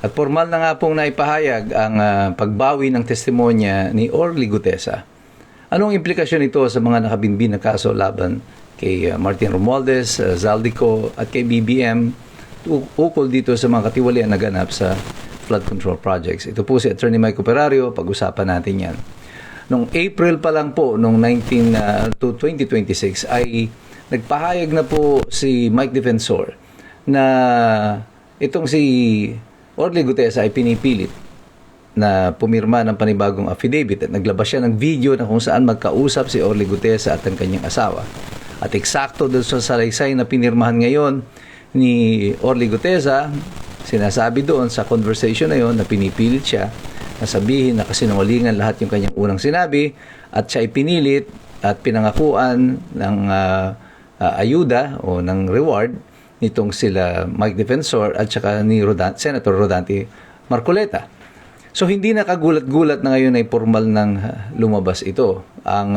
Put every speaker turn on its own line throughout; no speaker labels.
At formal na nga pong naipahayag ang pagbawi ng testimonya ni Orly Gutesa. Anong implikasyon ito sa mga nakabinbin na kaso laban kay Martin Romualdez, Zaldico at kay BBM ukol dito sa mga katiwalian na ganap sa flood control projects? Ito po si Attorney Mike Operario, pag-usapan natin yan. Noong April pa lang po, noong 2026, ay nagpahayag na po si Mike Defensor na itong si Orly Gutesa ay pinipilit na pumirma ng panibagong affidavit at naglabas siya ng video na kung saan magkausap si Orly Gutesa at ang kanyang asawa. At eksakto doon sa salaysay na pinirmahan ngayon ni Orly Gutesa, sinasabi doon sa conversation na yon na pinipilit siya na sabihin na kasinungalingan lahat yung kanyang unang sinabi at siya ay pinilit at pinangakuan ng ayuda o ng reward nitong sila Mike Defensor at saka ni Senator Rodante Marcoleta. So hindi nakagulat-gulat na ngayon ay formal nang lumabas ito. Ang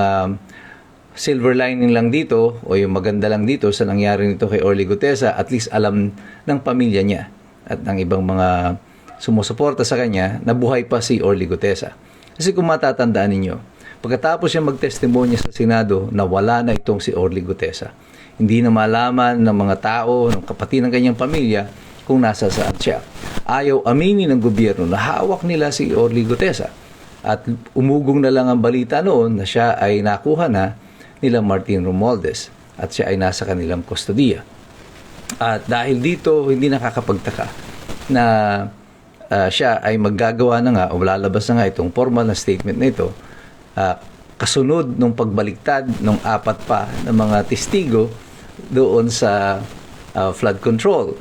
silver lining lang dito o yung maganda lang dito sa nangyari nito kay Orly Gutesa, at least alam ng pamilya niya at ng ibang mga sumusuporta sa kanya na buhay pa si Orly Gutesa. Kasi kung matatandaan ninyo, pagkatapos niya magtestimonya sa Senado na wala na itong si Orly Gutesa, hindi na malaman ng mga tao, ng kapatid ng kanyang pamilya kung nasa saan siya. Ayaw aminin ng gobyerno na hawak nila si Orly Gutesa. At umugong na lang ang balita noon na siya ay nakuha na nila Martin Romualdez at siya ay nasa kanilang kustodiya. At dahil dito, hindi nakakapagtaka na siya ay maggagawa na nga o lalabas na nga itong formal na statement na ito kasunod ng pagbaliktad ng 4 pa ng mga testigo doon sa flood control.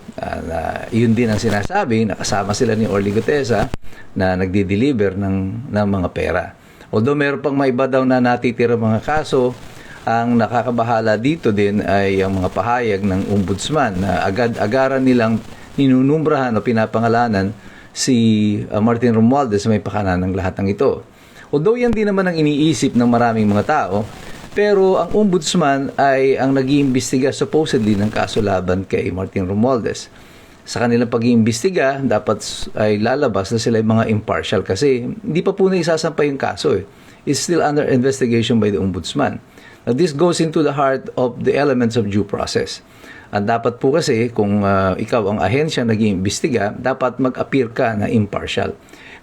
Yun din ang sinasabi, nakasama sila ni Orly Gutesa na nagdi-deliver ng mga pera. Although meron pang may iba daw na natitira mga kaso, ang nakakabahala dito din ay ang mga pahayag ng ombudsman na agad-agaran nilang ninunumbrahan o pinapangalanan si Martin Romualdez sa may pakanan ng lahat ng ito. Although yan din naman ang iniisip ng maraming mga tao, pero ang ombudsman ay ang nag-iimbestiga supposedly ng kaso laban kay Martin Romualdez. Sa kanilang pag-iimbestiga, dapat ay lalabas na sila yung mga impartial kasi hindi pa po na isasampay yung kaso. It's still under investigation by the ombudsman. Now, this goes into the heart of the elements of due process. At dapat po kasi kung ikaw ang ahensya nag-iimbestiga, dapat mag-appear ka na impartial.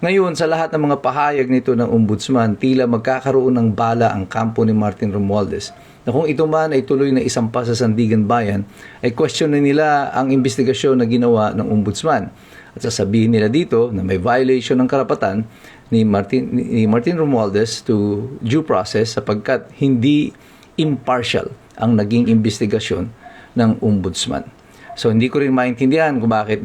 Ngayon, sa lahat ng mga pahayag nito ng ombudsman, tila magkakaroon ng bala ang kampo ni Martin Romualdez na kung ito man ay tuloy na isampa sa Sandigan Bayan, ay question na nila ang investigasyon na ginawa ng ombudsman. At sasabihin nila dito na may violation ng karapatan ni Martin Romualdez to due process sapagkat hindi impartial ang naging investigasyon ng ombudsman. So hindi ko rin maintindihan kung bakit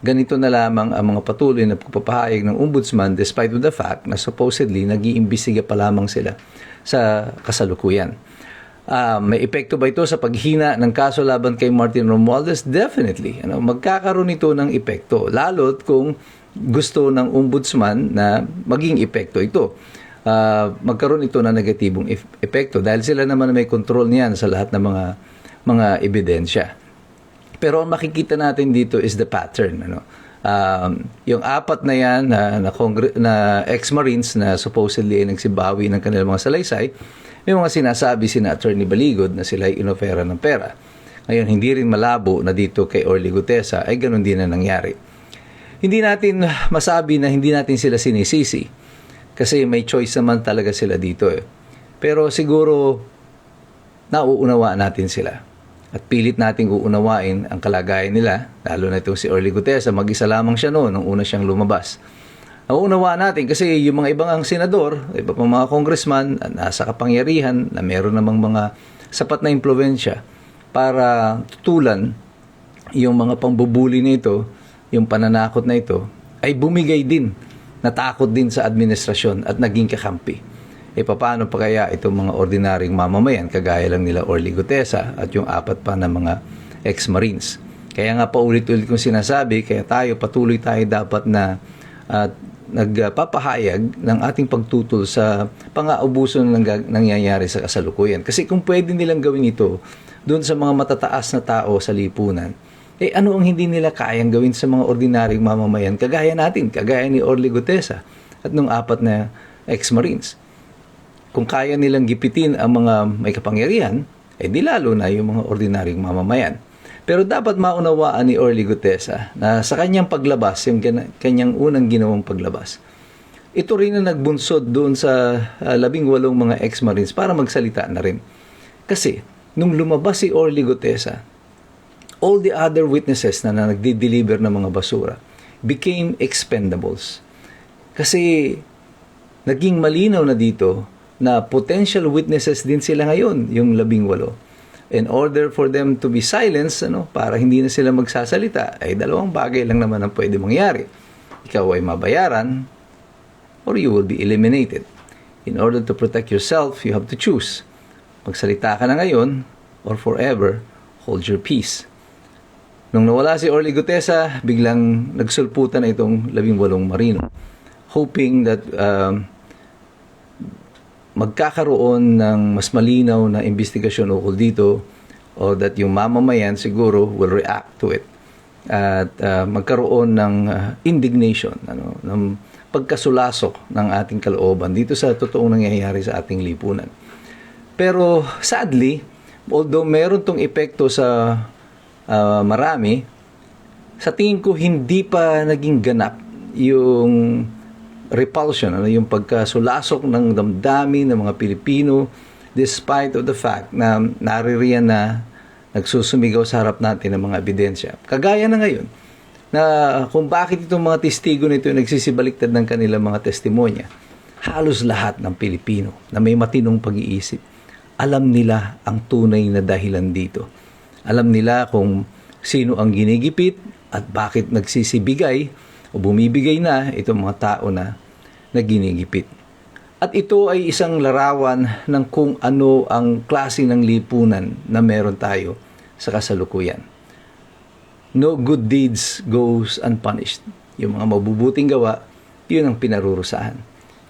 ganito na lamang ang mga patuloy na pagpapahayag ng ombudsman despite of the fact na supposedly nag-iimbestiga pa lamang sila sa kasalukuyan. May epekto ba ito sa paghina ng kaso laban kay Martin Romualdez? Definitely. Magkakaroon ito ng epekto, lalo't kung gusto ng ombudsman na maging epekto ito. Magkaroon ito ng negatibong epekto dahil sila naman may control niyan sa lahat ng mga ebidensya. Pero ang makikita natin dito is the pattern. Yung 4 na yan na ex-Marines na supposedly ay nagsibawi ng kanilang mga salaysay, may mga sinasabi sina Attorney Baligod na sila ay inofera ng pera. Ngayon, hindi rin malabo na dito kay Orly Gutesa ay ganun din na nangyari. Hindi natin masabi na hindi natin sila sinisisi kasi may choice naman talaga sila dito. Pero siguro nauunawaan natin sila. At pilit nating uunawain ang kalagayan nila, lalo na itong si Orly Gutesa, mag-isa lamang siya noon nung una siyang lumabas. Nauunawaan natin kasi yung mga ibang ang senador, iba pang mga congressman, nasa kapangyarihan na meron namang mga sapat na impluwensya para tutulan yung mga pangbubuli nito, yung pananakot na ito, ay bumigay din, natakot din sa administrasyon at naging kakampi. Paano pa kaya itong mga ordinaryong mamamayan kagaya lang nila Orly Gutesa at yung 4 pa na mga ex-Marines. Kaya nga paulit-ulit kong sinasabi, kaya patuloy tayo dapat na nagpapahayag ng ating pagtutol sa pang-aubuso na nangyayari sa kasalukuyan. Kasi kung pwede nilang gawin ito doon sa mga matataas na tao sa lipunan, Ano ang hindi nila kayang gawin sa mga ordinaryong mamamayan kagaya natin, kagaya ni Orly Gutesa at nung 4 na ex-Marines? Kung kaya nilang gipitin ang mga may kapangyarihan, di lalo na yung mga ordinaryong mamamayan. Pero dapat maunawaan ni Orly Gutesa na sa kanyang paglabas, yung kanyang unang ginawang paglabas, ito rin na nagbunsod doon sa 18 mga ex-Marines para magsalita na rin. Kasi, nung lumabas si Orly Gutesa, all the other witnesses na nagdi-deliver ng mga basura became expendables. Kasi, naging malinaw na dito na potential witnesses din sila ngayon, yung 18. In order for them to be silenced, para hindi na sila magsasalita, dalawang bagay lang naman ang pwede mangyari. Ikaw ay mabayaran or you will be eliminated. In order to protect yourself, you have to choose. Magsalita ka na ngayon or forever hold your peace. Nung nawala si Orly Gutesa, biglang nagsulputan na itong 18 Marino, hoping that magkakaroon ng mas malinaw na investigasyon ukol dito o that yung mamamayan siguro will react to it at magkaroon ng indignation, ng pagkasulasok ng ating kalooban dito sa totoong nangyayari sa ating lipunan. Pero sadly, although meron tong epekto sa marami, sa tingin ko hindi pa naging ganap yung repulsion, yung pagkasulasok ng damdamin ng mga Pilipino despite of the fact na naririyan na nagsusumigaw sa harap natin ng mga ebidensya. Kagaya na ngayon, na kung bakit itong mga testigo nito nagsisibaliktad ng kanilang mga testimonya, halos lahat ng Pilipino na may matinong pag-iisip, alam nila ang tunay na dahilan dito. Alam nila kung sino ang ginigipit at bakit nagsisibigay o bumibigay na itong mga tao na ginigipit. At ito ay isang larawan ng kung ano ang klase ng lipunan na meron tayo sa kasalukuyan. No good deeds goes unpunished. Yung mga mabubuting gawa, yun ang pinarurusahan.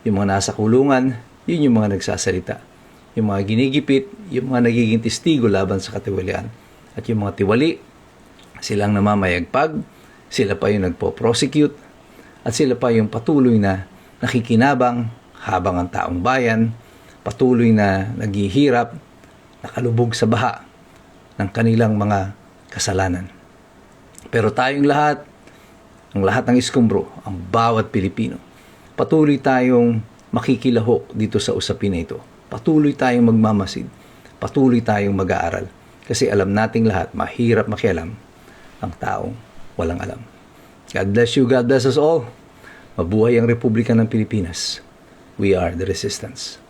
Yung mga nasa kulungan, yun yung mga nagsasalita. Yung mga ginigipit, yung mga nagiging testigo laban sa katiwalian. At yung mga tiwali, silang namamayagpag, sila pa yung nagpo-prosecute, at sila pa yung patuloy na nakikinabang habang ang taong bayan patuloy na naghihirap, nakalubog sa baha ng kanilang mga kasalanan. Pero tayong lahat, ang lahat ng iskumbro, ang bawat Pilipino, patuloy tayong makikilahok dito sa usapin na ito. Patuloy tayong magmamasid, patuloy tayong mag-aaral. Kasi alam nating lahat, mahirap makialam ang taong walang alam. God bless you, God bless us all. Mabuhay ang Republika ng Pilipinas. We are the resistance.